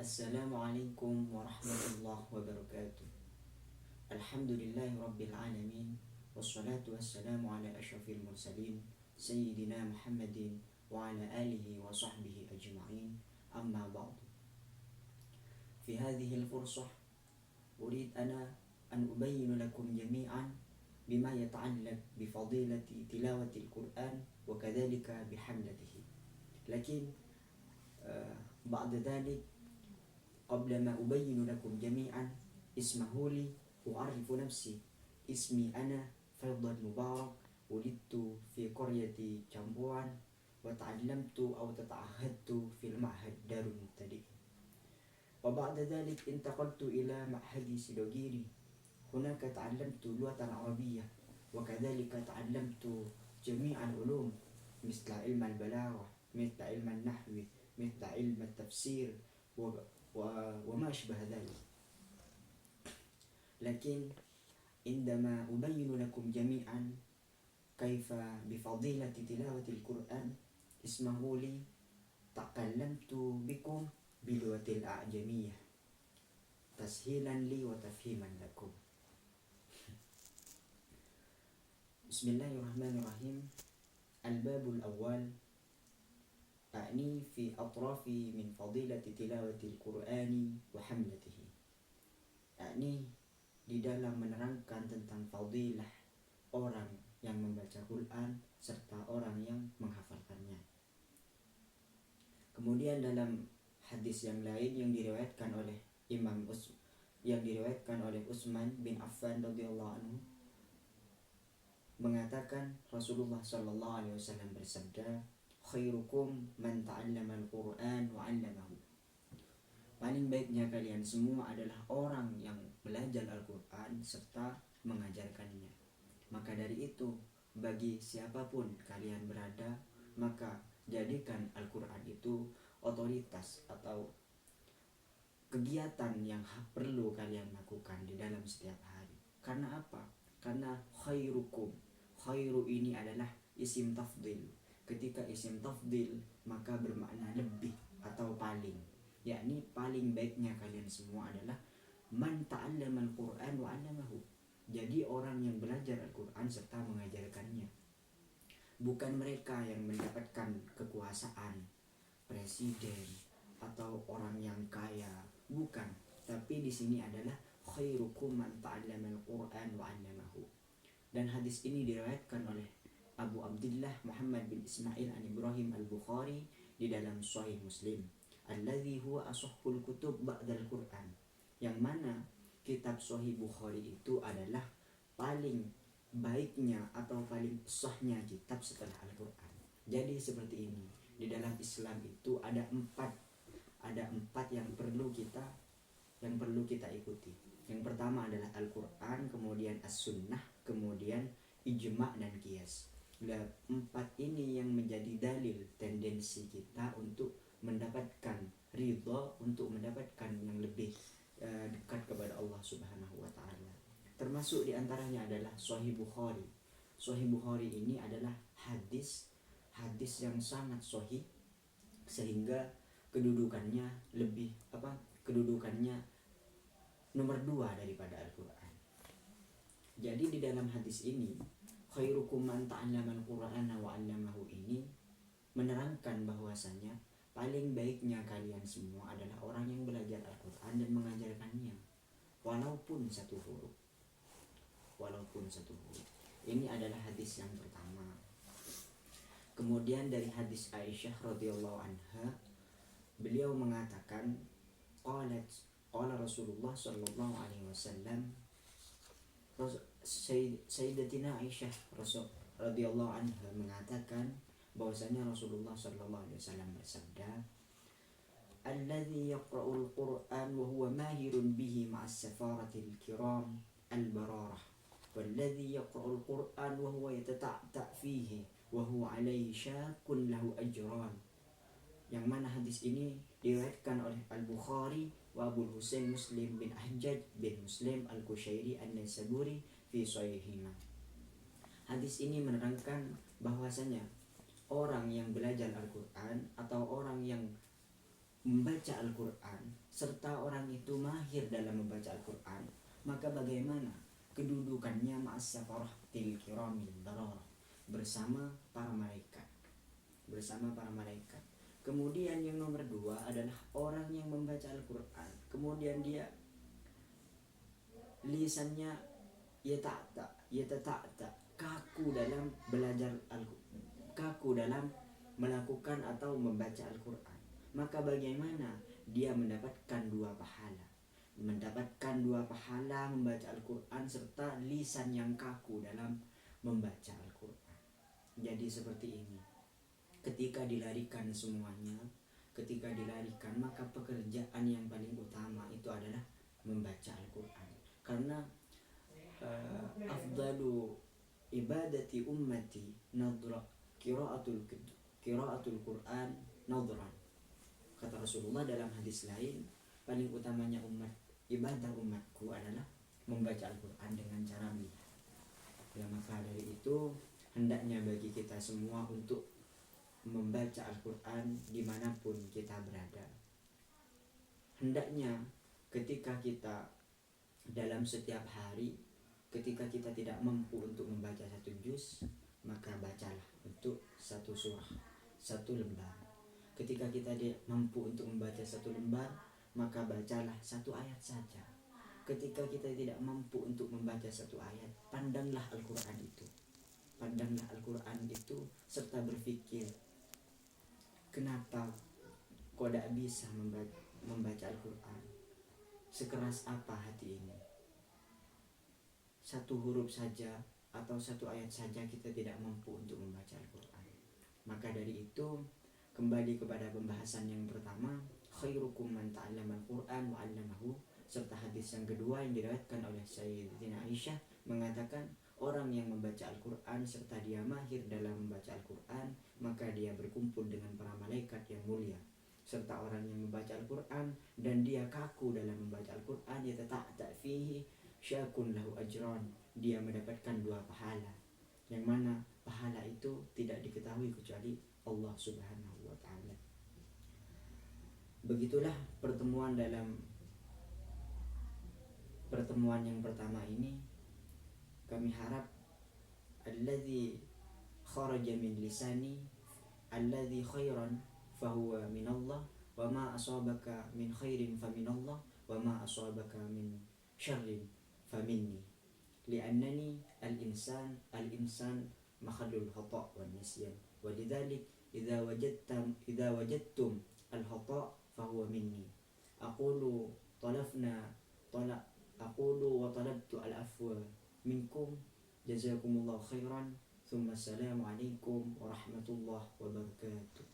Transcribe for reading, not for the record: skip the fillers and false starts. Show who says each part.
Speaker 1: Assalamualaikum warahmatullahi wabarakatuh. Alhamdulillahi rabbil alamin. Wassalatu wassalamu ala asyrafil mursalin Sayyidina Muhammadin wa ala alihi wa sahbihi ajma'in. Amma ba'du. Fi hadhihi al-fursah urid ana an ubayyin lakum jami'an bima yata'allaq bi fadilati tilawati al-Qur'an wa kadhalika bihamlatihi. Lakin ba'da dhalik قبل ما أبين لكم جميعا اسمحوا لي أعرف نفسي. اسمي أنا فيضل مبارك. ولدت في قرية جامبوان وتعلمت أو تعهدت في المعهد دار المبتدئين. وبعد ذلك انتقلت إلى معهد سيلوغيري. هناك تعلمت اللغة العربية وكذلك تعلمت جميع العلوم مثل علم البلاغة مثل علم النحو مثل علم التفسير وما أشبه ذلك. لكن عندما أبين لكم جميعا كيف بفضيلة تلاوة القرآن اسمحوا لي تكلمت بكم بلغة الأعجمية تسهيلا لي وتفهيما لكم. بسم الله الرحمن الرحيم. الباب الأول أعني في أطراف من فضيلة تلاوة القرآن وحملته. أعني di dalam menerangkan tentang fadilah orang yang membaca Quran serta orang yang menghafalkannya. Kemudian dalam hadis yang lain yang diriwayatkan oleh Utsman bin Affan radhiyallahu anhu mengatakan Rasulullah sallallahu alaihi wasallam bersabda, khairukum man ta'allama al-Qur'an wa 'allamahu. Paling baiknya kalian semua adalah orang yang belajar Al-Qur'an serta mengajarkannya. Maka dari itu, bagi siapapun kalian berada, maka jadikan Al-Qur'an itu otoritas atau kegiatan yang perlu kalian lakukan di dalam setiap hari. Karena apa? Karena khairukum. Khairu ini adalah isim tafdil. Ketika isim tafdil maka bermakna lebih atau paling, yakni paling baiknya kalian semua adalah man ta'allama al-Qur'an wa 'allamahu. Jadi orang yang belajar Al-Qur'an serta mengajarkannya. Bukan mereka yang mendapatkan kekuasaan, presiden atau orang yang kaya, bukan. Tapi di sini adalah khairukum man ta'allama al-Qur'an wa 'allamahu. Dan hadis ini diriwayatkan oleh Abu Abdullah Muhammad bin Ismail an Ibrahim al-Bukhari di dalam Sahih Muslim, alladzi huwa asahhul kutub ba'dal Qur'an, yang mana kitab Sahih Bukhari itu adalah paling baiknya atau paling sahnya kitab setelah Al-Qur'an. Jadi seperti ini, di dalam Islam itu ada empat yang perlu kita ikuti. Yang pertama adalah Al-Qur'an, kemudian As-Sunnah, kemudian ijma' dan qiyas. Empat ini yang menjadi dalil tendensi kita untuk mendapatkan ridha, untuk mendapatkan yang lebih dekat kepada Allah Subhanahu wa taala. Termasuk di antaranya adalah Sahih Bukhari. Sahih Bukhari ini adalah hadis yang sangat sahih sehingga kedudukannya nomor 2 daripada Al-Qur'an. Jadi di dalam hadis ini khairukum man ta'allama al-Qur'ana wa 'allamahu ini menerangkan bahwasanya paling baiknya kalian semua adalah orang yang belajar Al-Qur'an dan mengajarkannya walaupun satu huruf. Ini adalah hadis yang pertama. Kemudian dari hadis Aisyah radhiyallahu anha, beliau mengatakan qala Rasulullah sallallahu alaihi wasallam, Sayyidatina Aisyah radhiyallahu anha mengatakan bahwasanya Rasulullah sallallahu alaihi wasallam bersabda, alladzi yaqra'ul Qur'an wa huwa mahirun bihi ma'as safaratil kiram al-bararah, walladzi yaqra'ul Qur'an wa huwa yatata'ta' fihi wa huwa 'alaihi syaqqun lahu ajran. Yang mana hadis ini diriwayatkan oleh Al-Bukhari wa Abu Husain Muslim bin Hajjaj bin Muslim Al-Qushairi An-Naisaburi fi Sahihihima. Hadis ini menerangkan bahwasanya orang yang belajar Al-Quran atau orang yang membaca Al-Quran serta orang itu mahir dalam membaca Al-Quran, maka bagaimana kedudukannya ma'as-safaratil kiramil bararah, bersama para malaikat, bersama para malaikat. Kemudian yang nomor 2 adalah orang yang membaca Al-Quran, kemudian dia lisannya yata'ta, kaku dalam belajar Al-Quran, kaku dalam melakukan atau membaca Al-Quran, maka bagaimana dia mendapatkan 2 pahala, mendapatkan 2 pahala membaca Al-Quran serta lisan yang kaku dalam membaca Al-Quran. Jadi seperti ini, ketika dilarikan semuanya, ketika dilarikan, maka pekerjaan yang paling utama itu adalah membaca Al-Quran. Karena afdalu ibadati ummati nadra qiraatul Quran nadran. Kata Rasulullah dalam hadis lain, paling utamanya ibadah umatku adalah membaca Al-Quran dengan cara melihat. Ya, maka dari itu hendaknya bagi kita semua untuk membaca Al-Quran dimanapun kita berada. Hendaknya ketika kita dalam setiap hari, ketika kita tidak mampu untuk membaca 1 juz, maka bacalah untuk 1 surah, 1 lembar. Ketika kita mampu untuk membaca 1 lembar, maka bacalah 1 ayat saja. Ketika kita tidak mampu untuk membaca 1 ayat, pandanglah Al-Quran itu. Pandanglah Al-Quran itu serta berpikir, kenapa kau tidak bisa membaca Al-Quran? Sekeras apa hati ini? 1 huruf saja atau 1 ayat saja kita tidak mampu untuk membaca Al-Quran. Maka dari itu, kembali kepada pembahasan yang pertama, khairukum man ta'allama al-Quran wa 'allamahu, serta hadis yang kedua yang diriwayatkan oleh Sayyidatina Aisyah mengatakan, orang yang membaca Al-Quran serta dia mahir dalam membaca Al-Quran, maka dia berkumpul dengan para malaikat yang mulia. Serta orang yang membaca Al-Quran dan dia kaku dalam membaca Al-Quran, yata'ta fihi syakun lahu ajran, dia mendapatkan 2 pahala, yang mana pahala itu tidak diketahui kecuali Allah Subhanahu wa ta'ala. Begitulah pertemuan yang pertama ini. Kami harap alladzi kharaja min lisani alladzi khairan fahuwa minallah, wa ma asabaka min khairin faminallah, wa ma asabaka min syarrin faminni, li'annani al-insan makhlul khata' wa nisyan, walidzalik idza wajadtum al-khata' fahuwa minni. Aqulu wa talabtu al-afwa minkum, jazakumullahu khairan, thumma assalamu alaikum warahmatullahi wabarakatuh.